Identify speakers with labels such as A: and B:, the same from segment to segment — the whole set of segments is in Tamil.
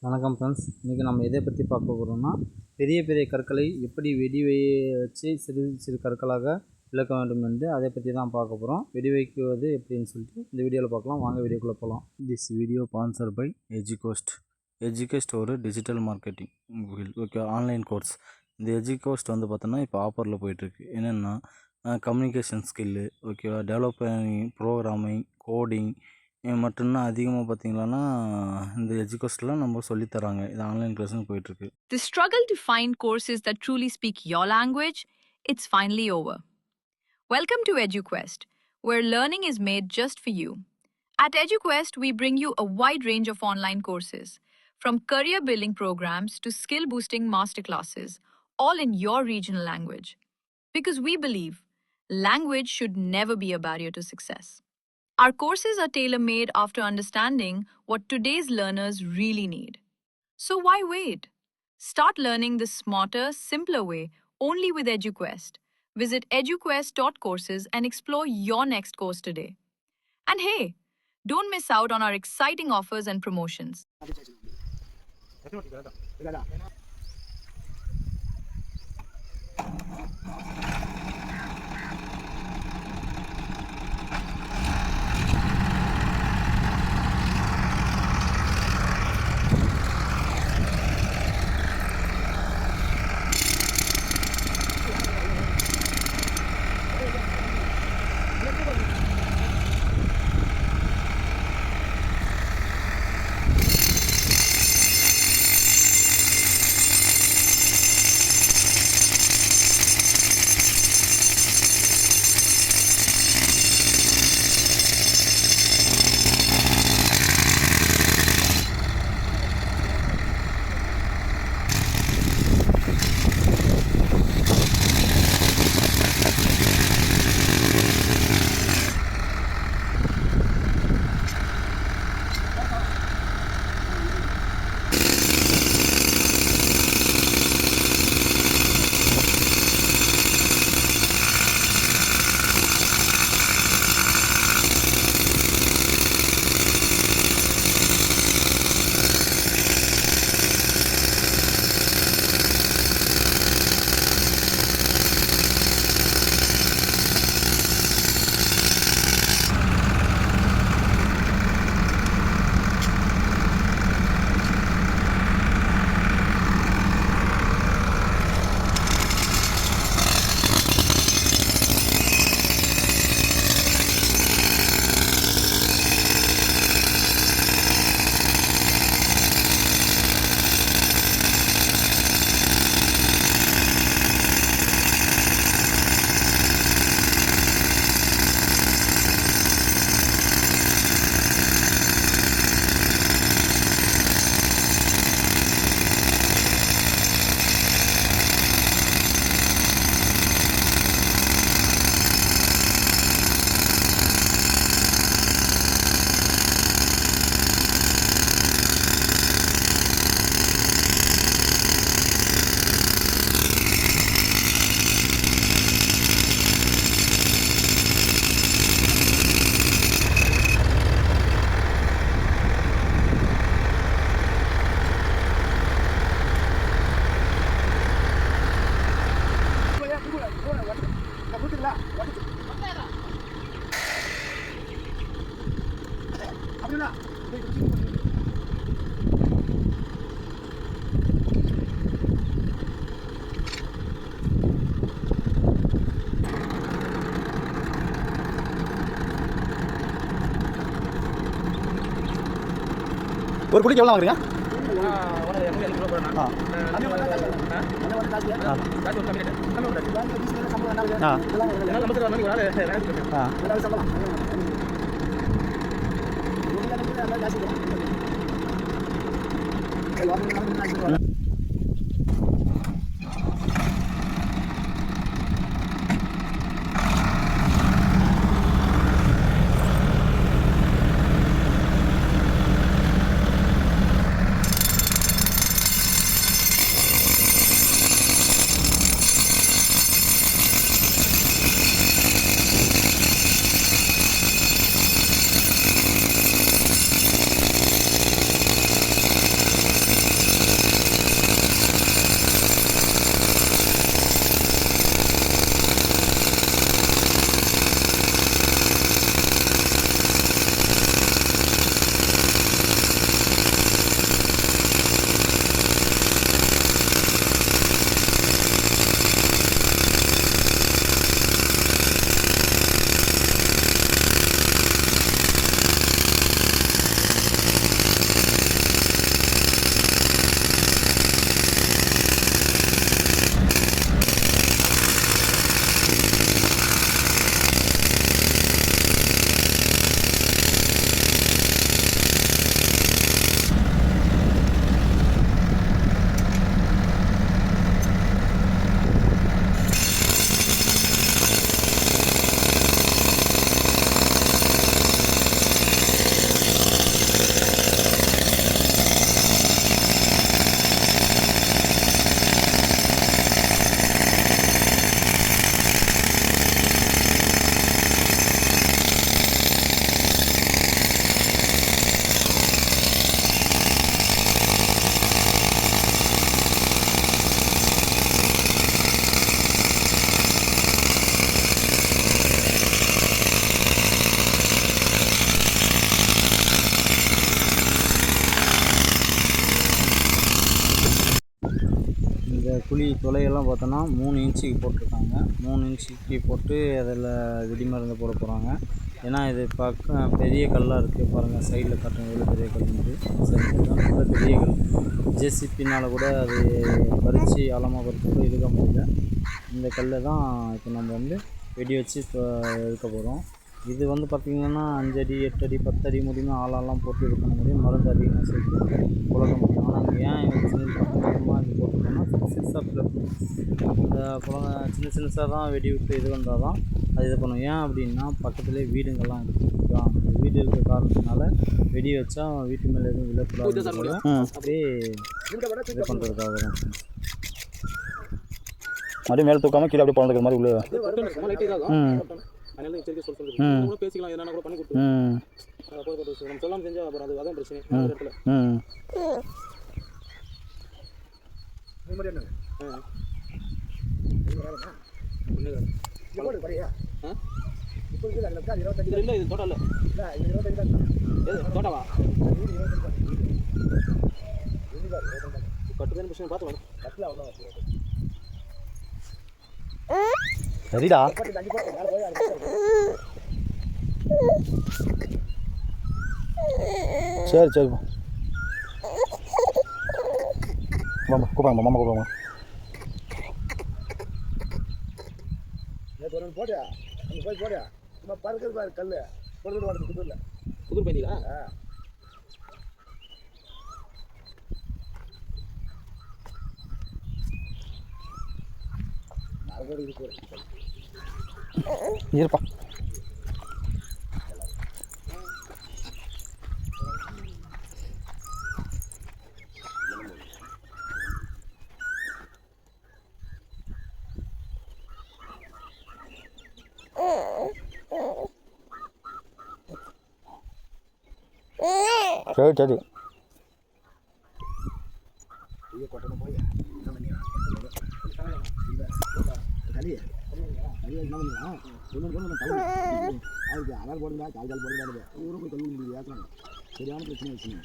A: வணக்கம் ஃப்ரெண்ட்ஸ். இன்றைக்கி நம்ம எதை பற்றி பார்க்க போகிறோம்னா, பெரிய பெரிய கற்களை எப்படி வச்சு சிறு சிறு கற்களாக விளக்க வேண்டும் என்று அதை பற்றி தான் பார்க்க போகிறோம். வெடி வைக்குவது எப்படின்னு சொல்லிட்டு இந்த வீடியோவில் பார்க்கலாம். வாங்க வீடியோக்குள்ளே போகலாம். திஸ் வீடியோ ஸ்பான்சர் பை எஜுகோஸ்ட். எஜுகோஸ்ட் ஒரு digital marketing okay online course. இந்த எஜுகோஸ்ட் வந்து பார்த்தோன்னா இப்போ ஆஃபரில் போயிட்டுருக்கு. என்னென்னா கம்யூனிகேஷன் ஸ்கில்லு, ஓகேவா, டெவலப்பிங், ப்ரோக்ராமிங், கோடிங் மட்டும்தான் அதிகமாக பார்த்தீங்களான்னா இந்த எஜுகோஸ்ட்லாம் நம்ம சொல்லித்தராங்க. இது ஆன்லைன் கிளாஸும் போயிட்டுருக்கு.
B: The struggle to find courses that truly speak your language, it's finally over. Welcome to EduQuest, where learning is made just for you. At EduQuest, we bring you a wide range of online courses, from career building programs to skill boosting masterclasses, all in your regional language. Because we believe language should never be a barrier to success. Our courses are tailor-made after understanding what today's learners really need. So why wait? Start learning the smarter, simpler way only with EduQuest. Visit eduquest.courses and explore your next course today. And hey, don't miss out on our exciting offers and promotions.
C: ஒரு குடிக்கு எவ்வளோ வாங்குறீங்க?
A: இந்த குழி துளையெல்லாம் பார்த்தோன்னா 3 இன்ச்சுக்கு போட்டிருக்காங்க. 3 இன்ச்சுக்கு போட்டு அதில் வெடி மருந்து போட போகிறாங்க. ஏன்னா இது பக்கம் பெரிய கல்லாக இருக்குது பாருங்கள், சைடில் காட்டுறேன் எவ்வளோ பெரிய கல் வந்து நல்ல பெரிய கல். ஜேசிபினால் கூட அது பறித்து ஆழமாக பறித்து கூட இழுக்க முடியல. இந்த கல்லை தான் இப்போ நம்ம வந்து வெடி வச்சு இப்போ எடுக்க போகிறோம். இது வந்து பார்த்திங்கன்னா 5 அடி 8 அடி 10 அடி முடியுமே ஆளெல்லாம் போட்டு இது பண்ண முடியும், மருந்து அதிகமாக சேர்த்து புழக்க முடியும். ஆனால் இங்கே ஏன் பக்கமாக இது போட்டுருக்கோம்னா சின்ன இந்த புழங்க சின்னசாக தான் வெடி விட்டு இது வந்தால் தான் அது இது பண்ணும். ஏன் அப்படின்னா பக்கத்துலேயே வீடுங்கள்லாம் இருக்குது. அந்த வீடு இருக்கிற காரணத்தினால வெடி வச்சா வீட்டு மேலே எதுவும் விழக்கூடாது, அப்படியே இது பண்ணுறதுக்காக தான்.
C: அப்படியே மேலே தூக்காமல் கீழே அப்படியே பிறந்துக்கிற மாதிரி உள்ள
D: பேசிக்கலாம், எதனா கூட பண்ணி கொடுத்து நம்ம சொல்லாமல் செஞ்சால் அப்புறம் அது அதான் பிரச்சனை இடத்துல. இது தோட்டம் இல்லை, தோட்டவா கட்டுதான் பிரச்சனை பார்த்து
C: சரிடா. சரி சரிப்பா, மாமா கூப்பிடுங்க, மாமா கூப்பிடுங்க.
D: போட்டியா அங்கே போய் போடியா சும்மா பறக்கிறது பாரு கல் பொறுத்து வாடுது புதூர் பையங்களா?
C: இருப்பா. சரி சரி.
D: சரியான பிரச்சனை வச்சுங்க.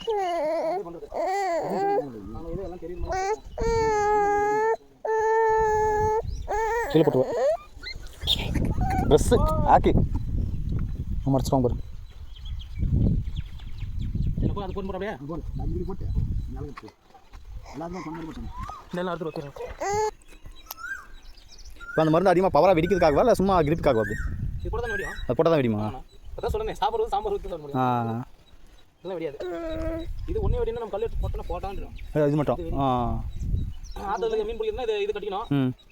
C: கீழே போட்டு ட்ரெஸ்ஸு ஆக்கி மறைச்சிடுவாங்க பாரு.
D: அது போட்டு போட்டு அப்படியே போட்டு
C: இப்போ அந்த மருந்து அதிகமாக பவராக வெடிக்கிறதுக்காகவா இல்லை சும்மா கிரிப்புக்காகவா? அப்படி
D: இது போட தான் வெடியும்.
C: அது போட்டால் தான் வெடியுமா?
D: அதான் சொல்லுங்கள், சாம்பார் சாம்பார் ஊற்றி சொல்ல முடியும், இதெல்லாம் வெடியாது. இது ஒன்றே வெடினா நம்ம கல் எடுத்து போட்டோன்னா போட்டான்னு
C: இது மட்டும்.
D: ஆற்றுல மீன் பிடிக்கிறதுனா இது கட்டிக்கணும்.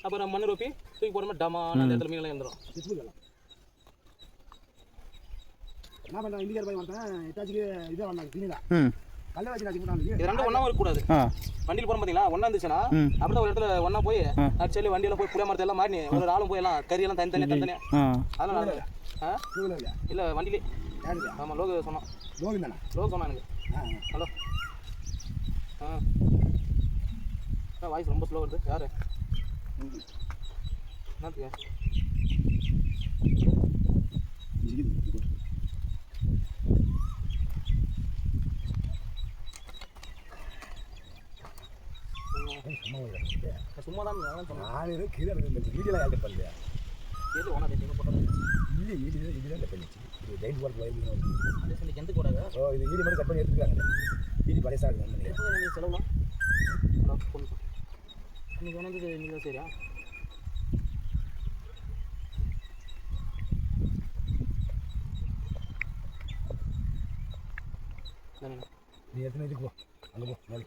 D: அப்புறம் மண் ரொப்பி தூக்கி போடுறோம், டமான்னு அந்த இடத்துல மீன் எல்லாம் எழுந்துடும். என்ன பண்ணுறேன், இந்தியார் போய் வந்தேன் எட்டாச்சுக்கு இதாக வந்தாங்க தீனில கல்லை வச்சு நான் போட்டாங்க. இது ரெண்டும் ஒன்றா இருக்கக்கூடாது. வண்டியில் போகிறோம் பார்த்தீங்களா, ஒன்றா இருந்துச்சுன்னா அப்படியே ஒரு இடத்துல ஒன்றா போய் ஆக்சுவலி வண்டியில் போய் புளிய மரத்தை எல்லாம் மாறி ஒரு ஆளும் போய் எல்லாம் கறியெல்லாம் தனித்தனியாக அதெல்லாம் நடக்குது. இல்லை வண்டியிலே. ஆமாம், லோகு சொன்னான். லோகு தானே? லோகு சொன்னான் எனக்கு. ஹலோ. வாய்ஸ் ரொம்ப ஸ்லோ வருது. யார் என்னத்துக்கு? சும்மா தான் சொன்னேன். கீழே வீடியோலாம் யார்கிட்ட பண்ணலையா? எது ஒன்றா போட்டோம் இல்லை, வீடியோ இதெல்லாம் பண்ணிச்சு. இது டைன் போர்ட் அதே சொல்லி எந்த கூடாது. இது வீடியோ மட்டும் கட் பண்ணி எடுத்துக்கிறாங்க. வீடியோ பழைய சார் நீங்கள் செலவுலாம் நீங்கள் வேணது நீங்கள் சரியா? நீ எத்தனை இதுக்கு போ, அங்கே போ மேலே.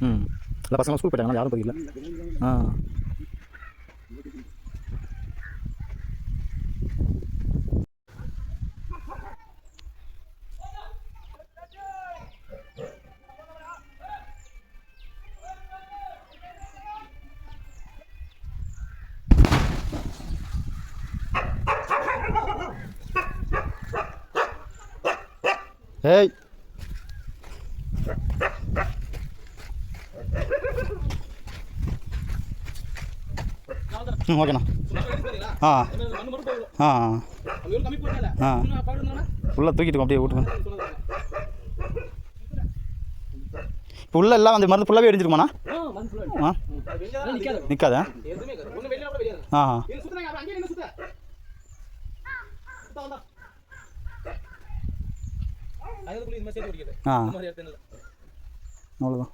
C: ம் இல்லை பசங்க ஸ்கூல் போயிட்டாங்க யாரும் போய்க்கல. ஆ ஏய் ம் ஓகேண்ணா. ஆ ஆ ஆ உள்ளே தூக்கிட்டு அப்படியே விட்டுருங்க. இப்போ உள்ள எல்லாம் அந்த மருந்து ஃபுல்லாகவே எரிஞ்சிருமாண்ணா? ஆ நிற்காதா? ஆ ஆ அவ்வளோதான்.